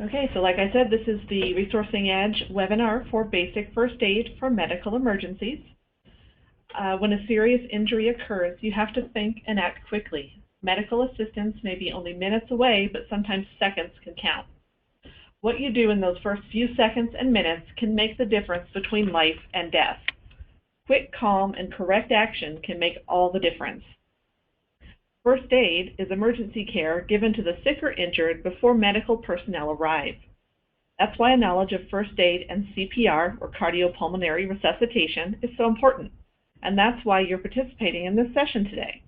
Okay, so like I said, this is the Resourcing Edge webinar for basic first aid for medical emergencies. When a serious injury occurs, you have to think and act quickly. Medical assistance may be only minutes away, but sometimes seconds can count. What you do in those first few seconds and minutes can make the difference between life and death. Quick, calm, and correct action can make all the difference. First aid is emergency care given to the sick or injured before medical personnel arrive. That's why a knowledge of first aid and CPR, or cardiopulmonary resuscitation, is so important, and that's why you're participating in this session today.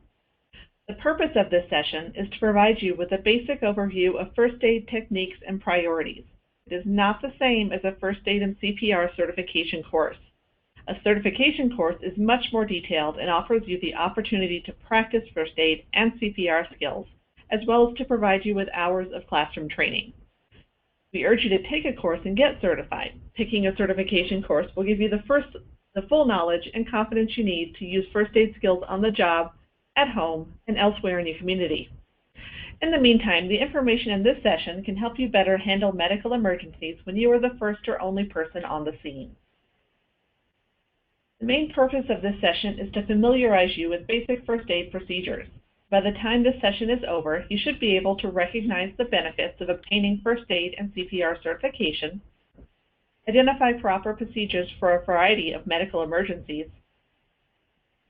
The purpose of this session is to provide you with a basic overview of first aid techniques and priorities. It is not the same as a first aid and CPR certification course. A certification course is much more detailed and offers you the opportunity to practice first aid and CPR skills, as well as to provide you with hours of classroom training. We urge you to take a course and get certified. Taking a certification course will give you the full knowledge and confidence you need to use first aid skills on the job, at home, and elsewhere in your community. In the meantime, the information in this session can help you better handle medical emergencies when you are the first or only person on the scene. The main purpose of this session is to familiarize you with basic first aid procedures. By the time this session is over, you should be able to recognize the benefits of obtaining first aid and CPR certification, identify proper procedures for a variety of medical emergencies,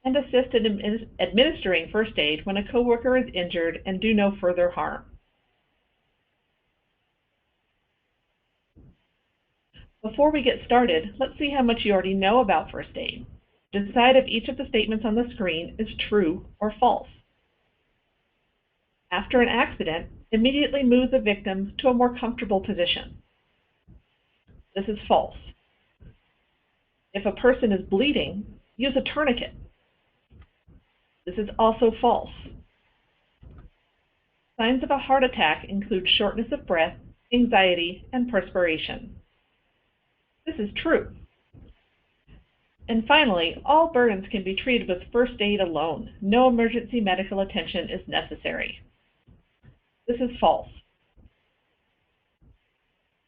and assist in administering first aid when a coworker is injured and do no further harm. Before we get started, let's see how much you already know about first aid. Decide if each of the statements on the screen is true or false. After an accident, immediately move the victim to a more comfortable position. This is false. If a person is bleeding, use a tourniquet. This is also false. Signs of a heart attack include shortness of breath, anxiety, and perspiration. This is true. And finally, all burdens can be treated with first aid alone. No emergency medical attention is necessary. This is false.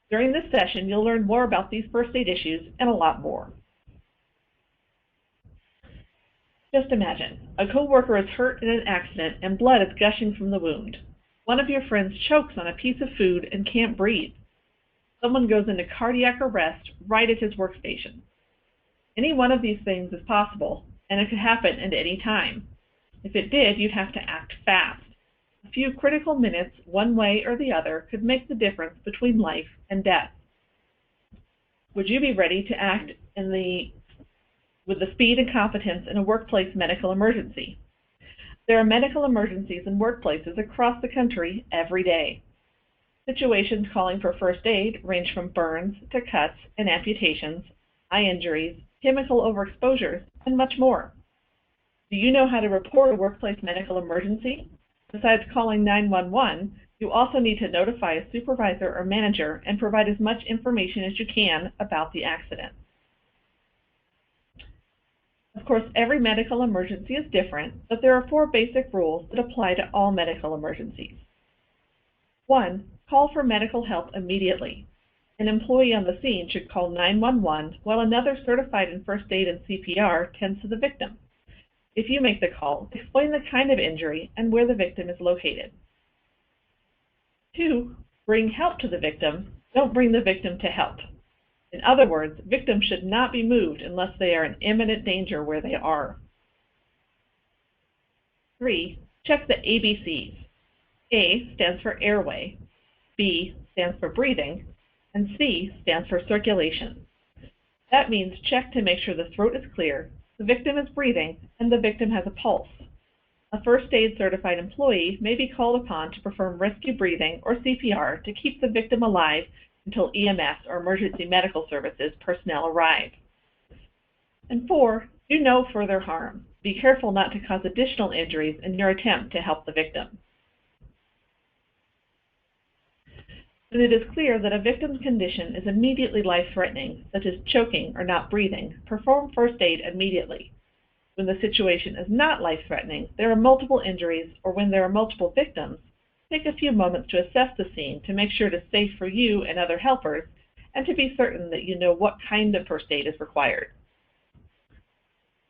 During this session, you'll learn more about these first aid issues and a lot more. Just imagine, a coworker is hurt in an accident and blood is gushing from the wound. One of your friends chokes on a piece of food and can't breathe. Someone goes into cardiac arrest right at his workstation. Any one of these things is possible, and it could happen at any time. If it did, you'd have to act fast. A few critical minutes, one way or the other, could make the difference between life and death. Would you be ready to act with the speed and competence in a workplace medical emergency? There are medical emergencies in workplaces across the country every day. Situations calling for first aid range from burns to cuts and amputations, eye injuries, chemical overexposures, and much more. Do you know how to report a workplace medical emergency? Besides calling 911, you also need to notify a supervisor or manager and provide as much information as you can about the accident. Of course, every medical emergency is different, but there are 4 basic rules that apply to all medical emergencies. 1. Call for medical help immediately. An employee on the scene should call 911 while another certified in first aid and CPR tends to the victim. If you make the call, explain the kind of injury and where the victim is located. 2. Bring help to the victim. Don't bring the victim to help. In other words, victims should not be moved unless they are in imminent danger where they are. 3. Check the ABCs. A stands for airway, B stands for breathing, and C stands for circulation. That means check to make sure the throat is clear, the victim is breathing, and the victim has a pulse. A first aid certified employee may be called upon to perform rescue breathing or CPR to keep the victim alive until EMS or emergency medical services personnel arrive. And 4, do no further harm. Be careful not to cause additional injuries in your attempt to help the victim. When it is clear that a victim's condition is immediately life-threatening, such as choking or not breathing, perform first aid immediately. When the situation is not life-threatening, there are multiple injuries, or when there are multiple victims, take a few moments to assess the scene to make sure it is safe for you and other helpers, and to be certain that you know what kind of first aid is required.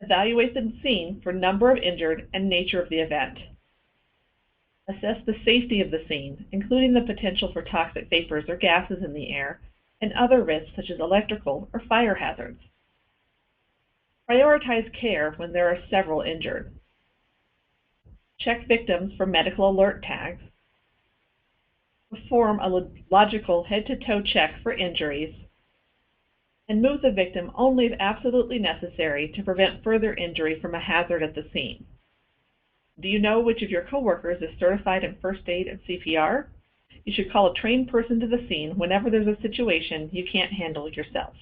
Evaluate the scene for number of injured and nature of the event. Assess the safety of the scene, including the potential for toxic vapors or gases in the air, and other risks such as electrical or fire hazards. Prioritize care when there are several injured. Check victims for medical alert tags. Perform a logical head-to-toe check for injuries, and move the victim only if absolutely necessary to prevent further injury from a hazard at the scene. Do you know which of your coworkers is certified in first aid and CPR? You should call a trained person to the scene whenever there's a situation you can't handle yourself.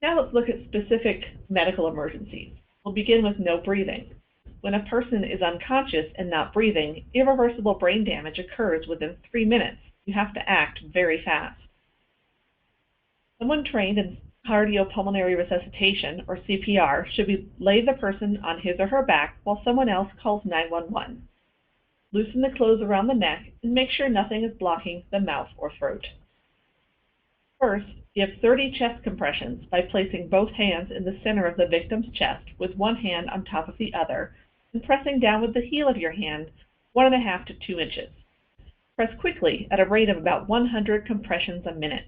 Now let's look at specific medical emergencies. We'll begin with no breathing. When a person is unconscious and not breathing, irreversible brain damage occurs within 3 minutes. You have to act very fast. Someone trained in cardiopulmonary resuscitation, or CPR, should lay the person on his or her back while someone else calls 911. Loosen the clothes around the neck and make sure nothing is blocking the mouth or throat. First, give 30 chest compressions by placing both hands in the center of the victim's chest with one hand on top of the other and pressing down with the heel of your hand 1.5 to 2 inches. Press quickly at a rate of about 100 compressions a minute.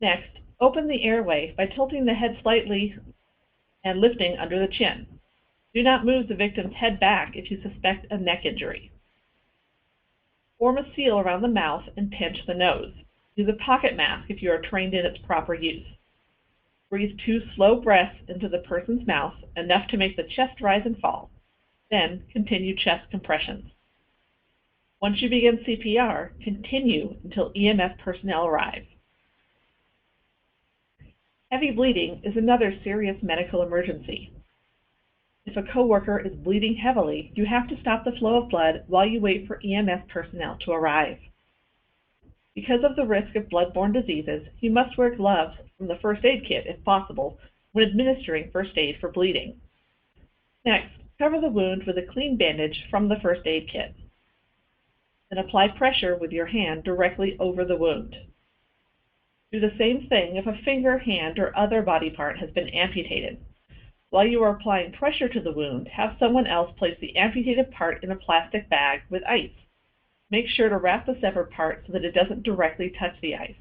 Next, open the airway by tilting the head slightly and lifting under the chin. Do not move the victim's head back if you suspect a neck injury. Form a seal around the mouth and pinch the nose. Use a pocket mask if you are trained in its proper use. Breathe 2 slow breaths into the person's mouth, enough to make the chest rise and fall. Then continue chest compressions. Once you begin CPR, continue until EMS personnel arrive. Heavy bleeding is another serious medical emergency. If a coworker is bleeding heavily, you have to stop the flow of blood while you wait for EMS personnel to arrive. Because of the risk of bloodborne diseases, you must wear gloves from the first aid kit, if possible, when administering first aid for bleeding. Next, cover the wound with a clean bandage from the first aid kit. Then apply pressure with your hand directly over the wound. Do the same thing if a finger, hand, or other body part has been amputated. While you are applying pressure to the wound, have someone else place the amputated part in a plastic bag with ice. Make sure to wrap the severed part so that it doesn't directly touch the ice.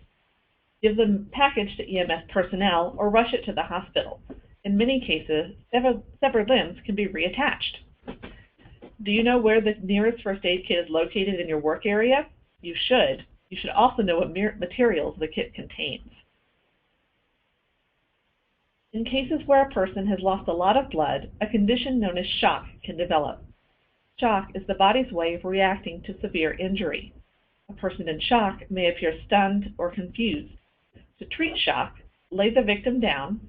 Give the package to EMS personnel or rush it to the hospital. In many cases, severed limbs can be reattached. Do you know where the nearest first aid kit is located in your work area? You should. You should also know what materials the kit contains. In cases where a person has lost a lot of blood, a condition known as shock can develop. Shock is the body's way of reacting to severe injury. A person in shock may appear stunned or confused. To treat shock, lay the victim down,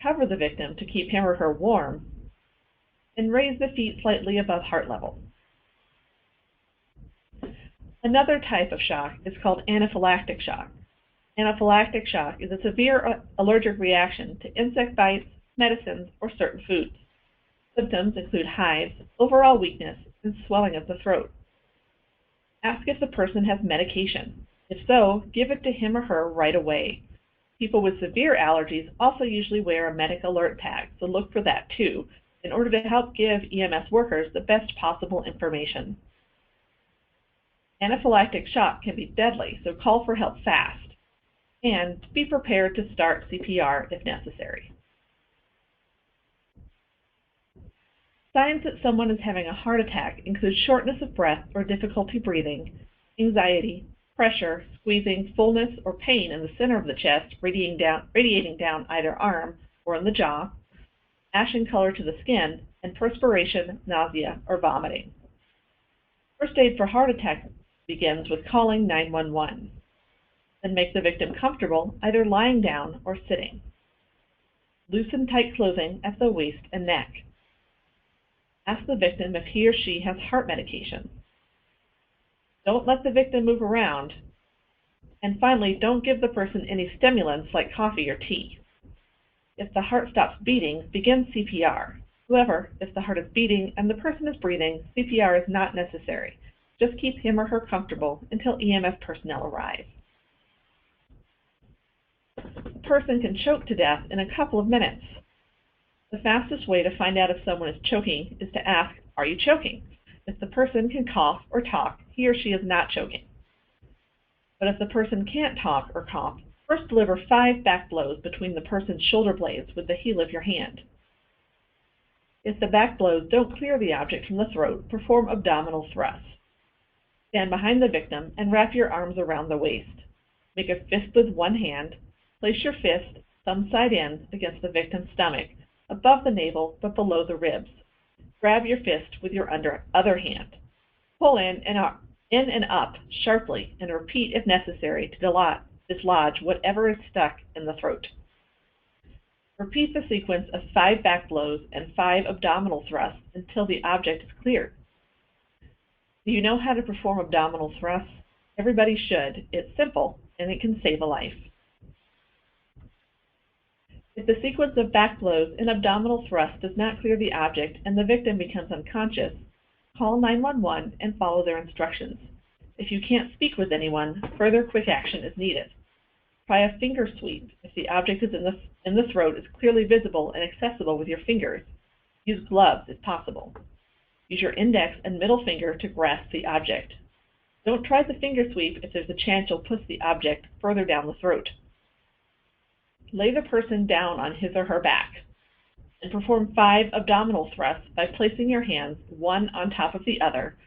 cover the victim to keep him or her warm, and raise the feet slightly above heart level. Another type of shock is called anaphylactic shock. Anaphylactic shock is a severe allergic reaction to insect bites, medicines, or certain foods. Symptoms include hives, overall weakness, and swelling of the throat. Ask if the person has medication. If so, give it to him or her right away. People with severe allergies also usually wear a medic alert tag, so look for that too, in order to help give EMS workers the best possible information. Anaphylactic shock can be deadly, so call for help fast, and be prepared to start CPR if necessary. Signs that someone is having a heart attack include shortness of breath or difficulty breathing, anxiety, pressure, squeezing, fullness, or pain in the center of the chest radiating down either arm or in the jaw, ashen color to the skin, and perspiration, nausea, or vomiting. First aid for heart attack begins with calling 911. Then make the victim comfortable, either lying down or sitting. Loosen tight clothing at the waist and neck. Ask the victim if he or she has heart medication. Don't let the victim move around. And finally, don't give the person any stimulants like coffee or tea. If the heart stops beating, begin CPR. However, if the heart is beating and the person is breathing, CPR is not necessary. Just keep him or her comfortable until EMS personnel arrive. A person can choke to death in a couple of minutes. The fastest way to find out if someone is choking is to ask, "Are you choking?" If the person can cough or talk, he or she is not choking. But if the person can't talk or cough, first deliver 5 back blows between the person's shoulder blades with the heel of your hand. If the back blows don't clear the object from the throat, perform abdominal thrusts. Stand behind the victim and wrap your arms around the waist. Make a fist with one hand. Place your fist, thumb side in, against the victim's stomach, above the navel but below the ribs. Grab your fist with your other hand. Pull in and up sharply and repeat if necessary to dislodge whatever is stuck in the throat. Repeat the sequence of 5 back blows and 5 abdominal thrusts until the object is cleared. Do you know how to perform abdominal thrusts? Everybody should. It's simple, and it can save a life. If the sequence of back blows and abdominal thrusts does not clear the object and the victim becomes unconscious, call 911 and follow their instructions. If you can't speak with anyone, further quick action is needed. Try a finger sweep if the object is in the throat is clearly visible and accessible with your fingers. Use gloves if possible. Use your index and middle finger to grasp the object. Don't try the finger sweep if there's a chance you'll push the object further down the throat. Lay the person down on his or her back and perform 5 abdominal thrusts by placing your hands one on top of the other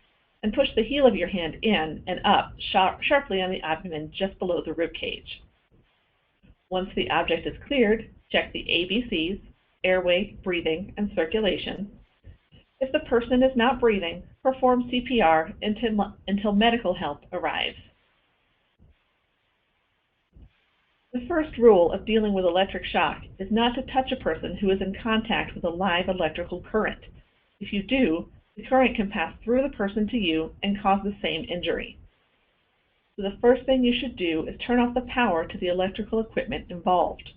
and push the heel of your hand in and up sharply on the abdomen just below the rib cage. Once the object is cleared, check the ABCs, airway, breathing, and circulation. If the person is not breathing, perform CPR until medical help arrives. The first rule of dealing with electric shock is not to touch a person who is in contact with a live electrical current. If you do, the current can pass through the person to you and cause the same injury. So the first thing you should do is turn off the power to the electrical equipment involved.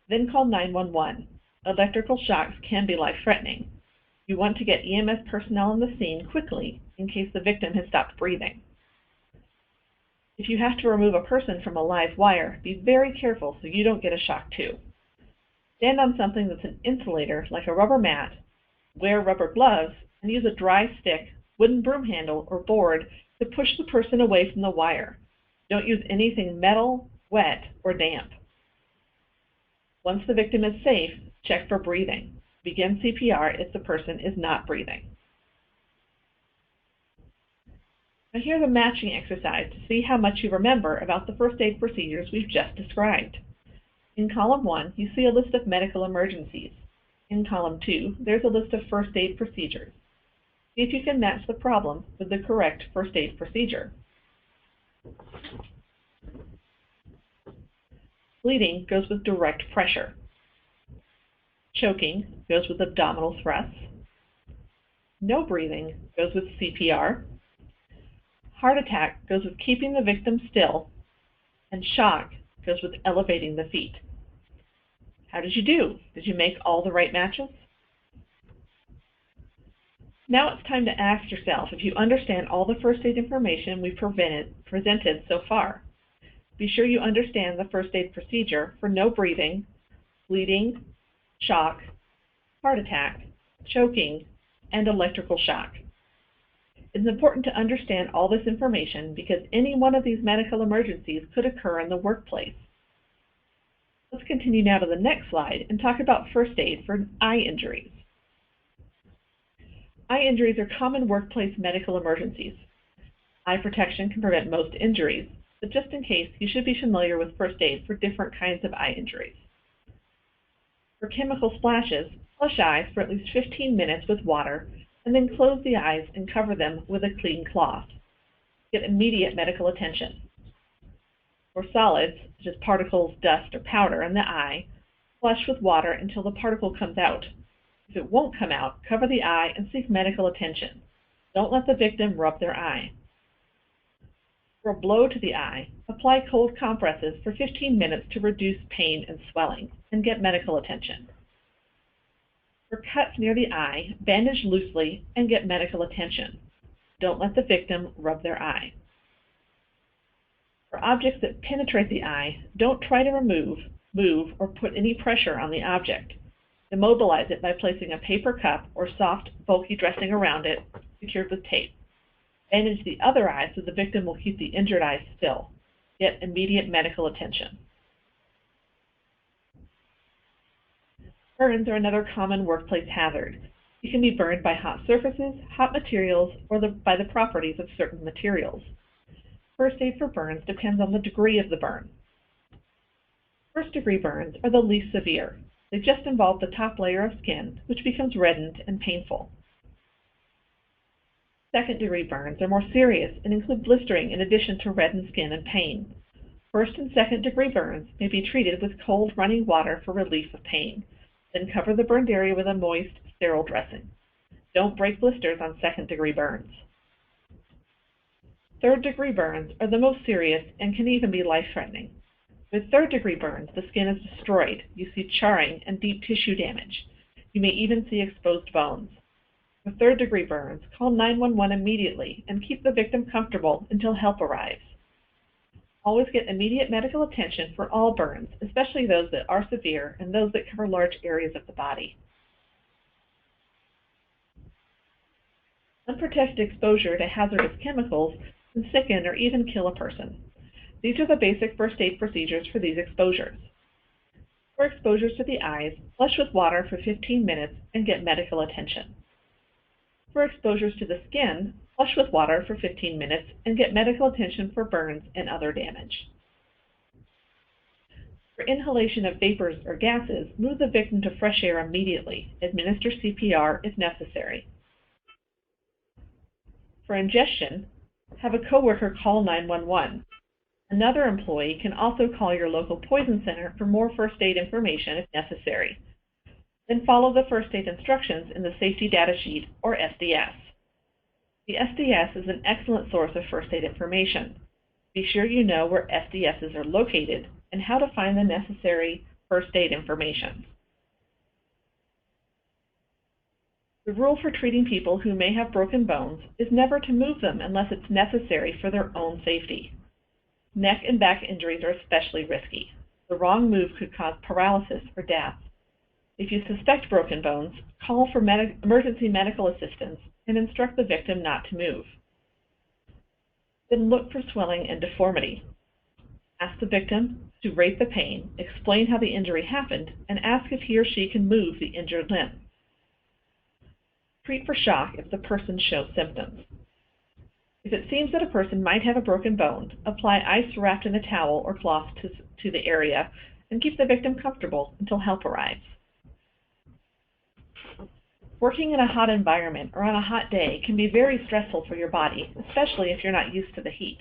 Then call 911. Electrical shocks can be life-threatening. You want to get EMS personnel on the scene quickly in case the victim has stopped breathing. If you have to remove a person from a live wire, be very careful so you don't get a shock too. Stand on something that's an insulator, like a rubber mat, wear rubber gloves, and use a dry stick, wooden broom handle, or board to push the person away from the wire. Don't use anything metal, wet, or damp. Once the victim is safe, check for breathing. Begin CPR if the person is not breathing. Now here's a matching exercise to see how much you remember about the first aid procedures we've just described. In column 1, you see a list of medical emergencies. In column 2, there's a list of first aid procedures. See if you can match the problem with the correct first aid procedure. Bleeding goes with direct pressure. Choking goes with abdominal thrusts. No breathing goes with CPR. Heart attack goes with keeping the victim still. And shock goes with elevating the feet. How did you do? Did you make all the right matches? Now it's time to ask yourself if you understand all the first aid information we've presented so far. Be sure you understand the first aid procedure for no breathing, bleeding, shock, heart attack, choking, and electrical shock. It's important to understand all this information because any one of these medical emergencies could occur in the workplace. Let's continue now to the next slide and talk about first aid for eye injuries. Eye injuries are common workplace medical emergencies. Eye protection can prevent most injuries, but just in case, you should be familiar with first aid for different kinds of eye injuries. For chemical splashes, flush eyes for at least 15 minutes with water, and then close the eyes and cover them with a clean cloth. Get immediate medical attention. For solids, such as particles, dust, or powder in the eye, flush with water until the particle comes out. If it won't come out, cover the eye and seek medical attention. Don't let the victim rub their eye. For a blow to the eye, apply cold compresses for 15 minutes to reduce pain and swelling, and get medical attention. For cuts near the eye, bandage loosely and get medical attention. Don't let the victim rub their eye. For objects that penetrate the eye, don't try to move, or put any pressure on the object. Immobilize it by placing a paper cup or soft, bulky dressing around it, secured with tape. Bandage the other eye so the victim will keep the injured eye still. Get immediate medical attention. Burns are another common workplace hazard. You can be burned by hot surfaces, hot materials, or by the properties of certain materials. First aid for burns depends on the degree of the burn. First-degree burns are the least severe. They just involve the top layer of skin, which becomes reddened and painful. Second-degree burns are more serious and include blistering in addition to reddened skin and pain. First and second-degree burns may be treated with cold running water for relief of pain. Then cover the burned area with a moist, sterile dressing. Don't break blisters on second-degree burns. Third-degree burns are the most serious and can even be life-threatening. With third-degree burns, the skin is destroyed. You see charring and deep tissue damage. You may even see exposed bones. For third-degree burns, call 911 immediately and keep the victim comfortable until help arrives. Always get immediate medical attention for all burns, especially those that are severe and those that cover large areas of the body. Unprotected exposure to hazardous chemicals can sicken or even kill a person. These are the basic first aid procedures for these exposures. For exposures to the eyes, flush with water for 15 minutes and get medical attention. For exposures to the skin, flush with water for 15 minutes and get medical attention for burns and other damage. For inhalation of vapors or gases, move the victim to fresh air immediately. Administer CPR if necessary. For ingestion, have a coworker call 911. Another employee can also call your local poison center for more first aid information if necessary. Then follow the first aid instructions in the Safety Data Sheet, or SDS. The SDS is an excellent source of first aid information. Be sure you know where SDSs are located and how to find the necessary first aid information. The rule for treating people who may have broken bones is never to move them unless it's necessary for their own safety. Neck and back injuries are especially risky. The wrong move could cause paralysis or death. If you suspect broken bones, call for emergency medical assistance and instruct the victim not to move. Then look for swelling and deformity. Ask the victim to rate the pain, explain how the injury happened, and ask if he or she can move the injured limb. Treat for shock if the person shows symptoms. If it seems that a person might have a broken bone, apply ice wrapped in a towel or cloth to the area and keep the victim comfortable until help arrives. Working in a hot environment or on a hot day can be very stressful for your body, especially if you're not used to the heat.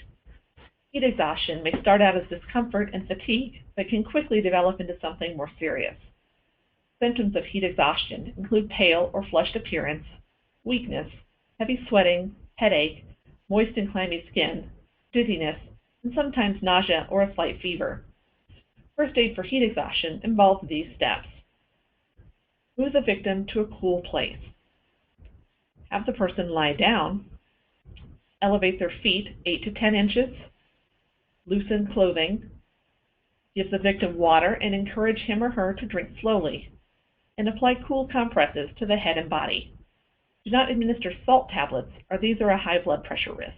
Heat exhaustion may start out as discomfort and fatigue, but can quickly develop into something more serious. Symptoms of heat exhaustion include pale or flushed appearance, weakness, heavy sweating, headache, moist and clammy skin, dizziness, and sometimes nausea or a slight fever. First aid for heat exhaustion involves these steps. Move the victim to a cool place. Have the person lie down. Elevate their feet 8 to 10 inches. Loosen clothing. Give the victim water and encourage him or her to drink slowly. And apply cool compresses to the head and body. Do not administer salt tablets, or these are a high blood pressure risk.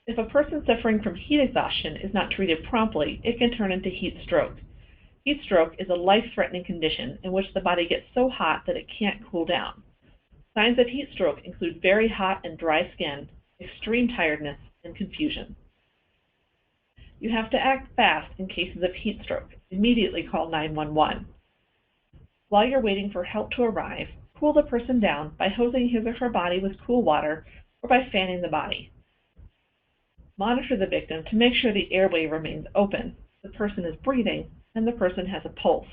If a person suffering from heat exhaustion is not treated promptly, it can turn into heat stroke. Heat stroke is a life-threatening condition in which the body gets so hot that it can't cool down. Signs of heat stroke include very hot and dry skin, extreme tiredness, and confusion. You have to act fast in cases of heat stroke. Immediately call 911. While you're waiting for help to arrive, cool the person down by hosing his or her body with cool water or by fanning the body. Monitor the victim to make sure the airway remains open, the person is breathing, and the person has a pulse.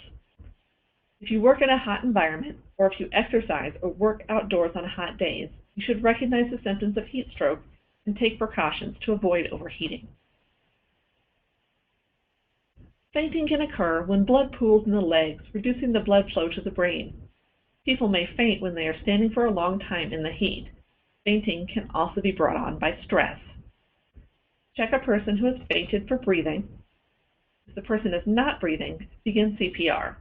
If you work in a hot environment, or if you exercise or work outdoors on hot days, you should recognize the symptoms of heat stroke and take precautions to avoid overheating. Fainting can occur when blood pools in the legs, reducing the blood flow to the brain. People may faint when they are standing for a long time in the heat. Fainting can also be brought on by stress. Check a person who has fainted for breathing. If the person is not breathing, begin CPR.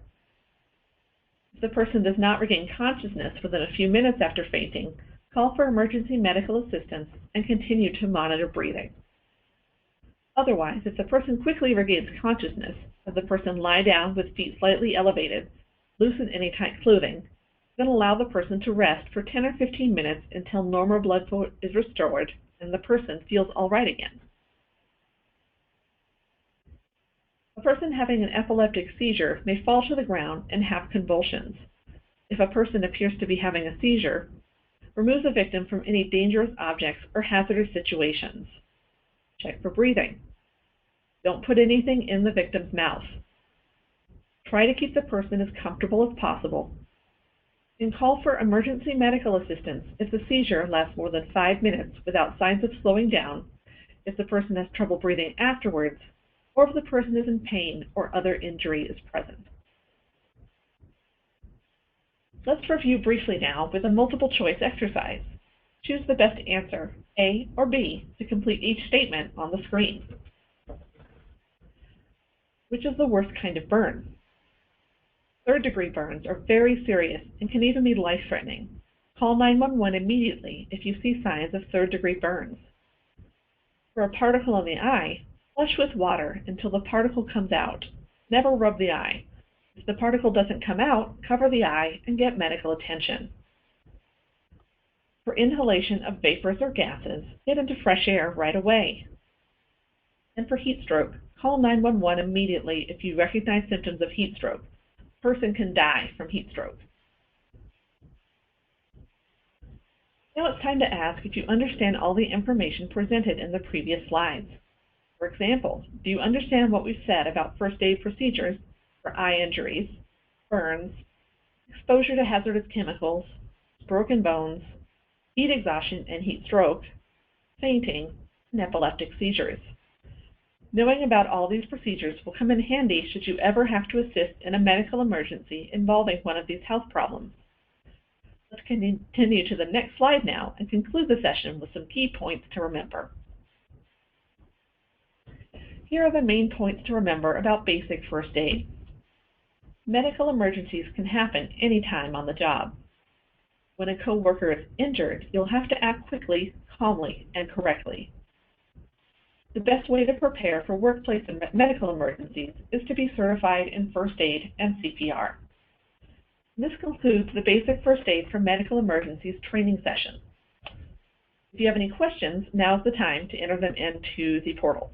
If the person does not regain consciousness within a few minutes after fainting, call for emergency medical assistance and continue to monitor breathing. Otherwise, if the person quickly regains consciousness, have the person lie down with feet slightly elevated, loosen any tight clothing, then allow the person to rest for 10 or 15 minutes until normal blood flow is restored and the person feels all right again. A person having an epileptic seizure may fall to the ground and have convulsions. If a person appears to be having a seizure, remove the victim from any dangerous objects or hazardous situations. Check for breathing. Don't put anything in the victim's mouth. Try to keep the person as comfortable as possible. And call for emergency medical assistance if the seizure lasts more than 5 minutes without signs of slowing down, if the person has trouble breathing afterwards, or if the person is in pain or other injury is present. Let's review briefly now with a multiple choice exercise. Choose the best answer, A or B, to complete each statement on the screen. Which is the worst kind of burn? Third-degree burns are very serious and can even be life-threatening. Call 911 immediately if you see signs of third-degree burns. For a particle in the eye, flush with water until the particle comes out. Never rub the eye. If the particle doesn't come out, cover the eye and get medical attention. For inhalation of vapors or gases, get into fresh air right away. And for heat stroke, call 911 immediately if you recognize symptoms of heat stroke. A person can die from heat stroke. Now it's time to ask if you understand all the information presented in the previous slides. For example, do you understand what we've said about first aid procedures for eye injuries, burns, exposure to hazardous chemicals, broken bones, heat exhaustion and heat stroke, fainting, and epileptic seizures? Knowing about all these procedures will come in handy should you ever have to assist in a medical emergency involving one of these health problems. Let's continue to the next slide now and conclude the session with some key points to remember. Here are the main points to remember about basic first aid. Medical emergencies can happen anytime on the job. When a coworker is injured, you'll have to act quickly, calmly, and correctly. The best way to prepare for workplace and medical emergencies is to be certified in first aid and CPR. This concludes the basic first aid for medical emergencies training session. If you have any questions, now's the time to enter them into the portal.